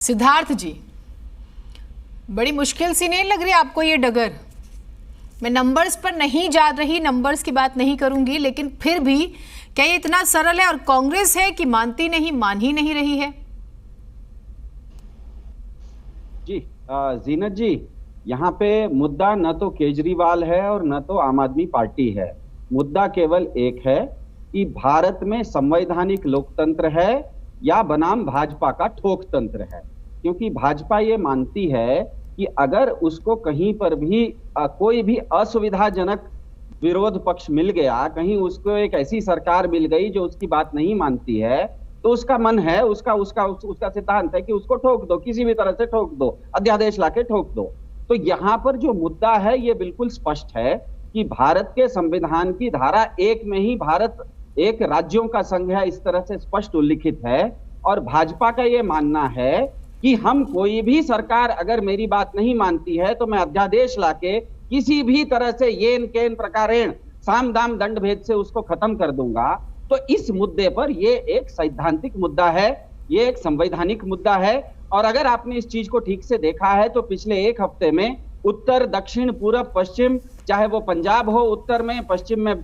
सिद्धार्थ जी, बड़ी मुश्किल सी नहीं लग रही आपको ये डगर? मैं नंबर्स पर नहीं जा रही, नंबर्स की बात नहीं करूंगी, लेकिन फिर भी क्या ये इतना सरल है? और कांग्रेस है कि मानती नहीं, मान ही नहीं रही है? जी जीनत जी, यहाँ पे मुद्दा न तो केजरीवाल है और न तो आम आदमी पार्टी है। मुद्दा केवल एक है कि भारत में संवैधानिक लोकतंत्र है या बनाम भाजपा का ठोक तंत्र है। क्योंकि भाजपा ये मानती है कि अगर उसको कहीं पर भी कोई भी असुविधाजनक विरोध पक्ष मिल गया, कहीं उसको एक ऐसी सरकार मिल गई जो उसकी बात नहीं मानती है, तो उसका मन है, उसका सिद्धांत है कि उसको ठोक दो, किसी भी तरह से ठोक दो, अध्यादेश लाके ठोक दो। तो यहाँ पर जो मुद्दा है ये बिल्कुल स्पष्ट है कि भारत के संविधान की धारा 1 में ही भारत एक राज्यों का संघ है, इस तरह से स्पष्ट उल्लिखित है। और भाजपा का ये मानना है कि हम कोई भी सरकार अगर मेरी बात नहीं मानती है तो मैं अध्यादेश लाके किसी भी तरह से येन केन प्रकारेण साम दाम दंड भेद से उसको खत्म कर दूंगा। तो इस मुद्दे पर ये एक सैद्धांतिक मुद्दा है, ये एक संवैधानिक मुद्दा है। और अगर आपने इस चीज को ठीक से देखा है तो पिछले एक हफ्ते में उत्तर, दक्षिण, पूरब, पश्चिम, चाहे वो पंजाब हो उत्तर में, पश्चिम में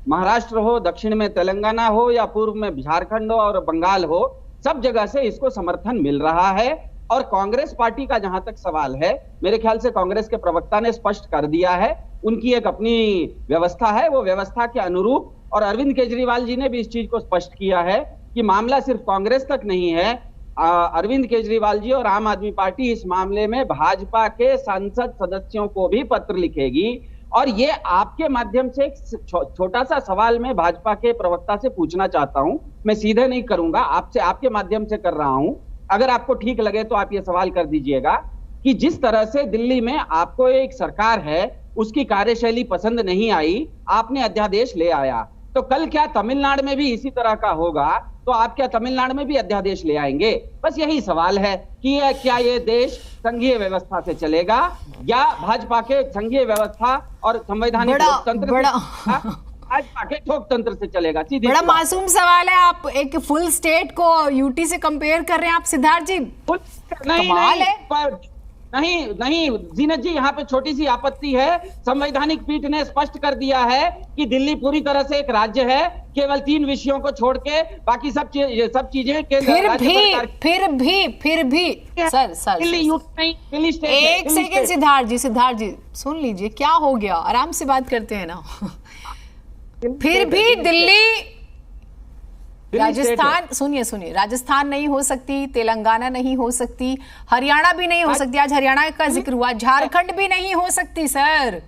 महाराष्ट्र हो, दक्षिण में तेलंगाना हो या पूर्व में झारखंड हो और बंगाल हो, सब जगह से इसको समर्थन मिल रहा है। और कांग्रेस पार्टी का जहां तक सवाल है, मेरे ख्याल से कांग्रेस के प्रवक्ता ने स्पष्ट कर दिया है, उनकी एक अपनी व्यवस्था है, वो व्यवस्था के अनुरूप। और अरविंद केजरीवाल जी ने भी इस चीज को स्पष्ट किया है कि मामला सिर्फ कांग्रेस तक नहीं है। अरविंद केजरीवाल जी और आम आदमी पार्टी इस मामले में भाजपा के संसद सदस्यों को भी पत्र लिखेगी। और ये आपके माध्यम से एक छोटा सा सवाल मैं भाजपा के प्रवक्ता से पूछना चाहता हूं, मैं सीधे नहीं करूंगा, आपसे, आपके माध्यम से कर रहा हूं। अगर आपको ठीक लगे तो आप ये सवाल कर दीजिएगा कि जिस तरह से दिल्ली में आपको एक सरकार है, उसकी कार्यशैली पसंद नहीं आई, आपने अध्यादेश ले आया, तो कल क्या तमिलनाडु में भी इसी तरह का होगा? तो आप क्या तमिलनाडु में भी अध्यादेश ले आएंगे? बस यही सवाल है कि क्या ये देश संघीय व्यवस्था से चलेगा या भाजपा के संघीय व्यवस्था और संवैधानिक लोकतंत्र भाजपा के ठोक तंत्र से चलेगा? सीधी बड़ा मासूम सवाल है। आप एक फुल स्टेट को यूटी से कंपेयर कर रहे हैं आप सिद्धार्थ जी? कमाल है। नहीं जीनत जी, यहाँ पे छोटी सी आपत्ति है। संवैधानिक पीठ ने स्पष्ट कर दिया है कि दिल्ली पूरी तरह से एक राज्य है, केवल 3 विषयों को छोड़ के बाकी सब चीजें फिर भी सर दिल्ली स्टेट। एक सेकेंड सिद्धार्थ जी सुन लीजिए, क्या हो गया? आराम से बात करते हैं ना। फिर भी दिल्ली, राजस्थान, सुनिए, राजस्थान नहीं हो सकती, तेलंगाना नहीं हो सकती, हरियाणा भी नहीं हो सकती, आज हरियाणा का जिक्र हुआ, झारखंड भी नहीं हो सकती सर,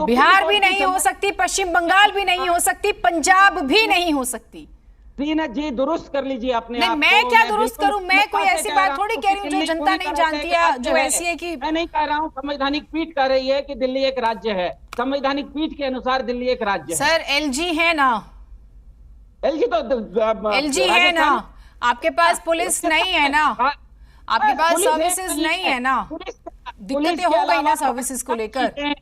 बिहार भी नहीं हो सकती, पश्चिम बंगाल भी नहीं हो सकती, पंजाब भी नहीं हो सकती। जीनत जी, दुरुस्त कर लीजिए अपने आप को। मैं क्या दुरुस्त करूं? मैं कोई ऐसी बात थोड़ी कह रही हूँ जो जनता नहीं जानती है, जो ऐसी है कि मैं नहीं कह रहा हूँ। संवैधानिक पीठ कह रही है कि दिल्ली एक राज्य है, संवैधानिक पीठ के अनुसार दिल्ली एक राज्य है। सर एलजी है ना, एलजी है ना, आपके पास पुलिस नहीं है ना, आपके पास सर्विसेज नहीं है ना, दिक्कतें हो गई ना सर्विसेज को लेकर।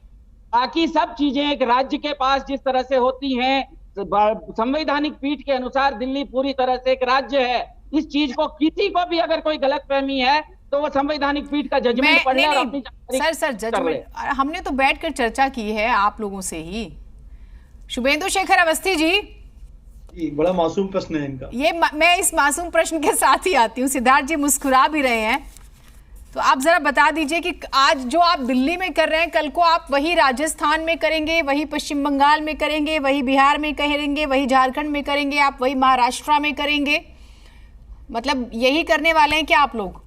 बाकी सब चीजें एक राज्य के पास जिस तरह से होती हैं, संवैधानिक पीठ के अनुसार दिल्ली पूरी तरह से एक राज्य है। इस चीज को किसी को भी अगर कोई गलतफहमी है तो वो संवैधानिक पीठ का जजमेंट पढ़े और अपनी सर जजमेंट हमने तो बैठकर चर्चा की है आप लोगों से ही। शुभेंदु शेखर अवस्थी जी, बड़ा मासूम प्रश्न है इनका। ये मैं इस मासूम प्रश्न के साथ ही आती हूँ। सिद्धार्थ जी मुस्कुरा भी रहे हैं, तो आप जरा बता दीजिए कि आज जो आप दिल्ली में कर रहे हैं, कल को आप वही राजस्थान में करेंगे, वही पश्चिम बंगाल में करेंगे, वही बिहार में करेंगे, वही झारखंड में करेंगे, आप वही महाराष्ट्र में करेंगे? मतलब यही करने वाले हैं क्या आप लोग?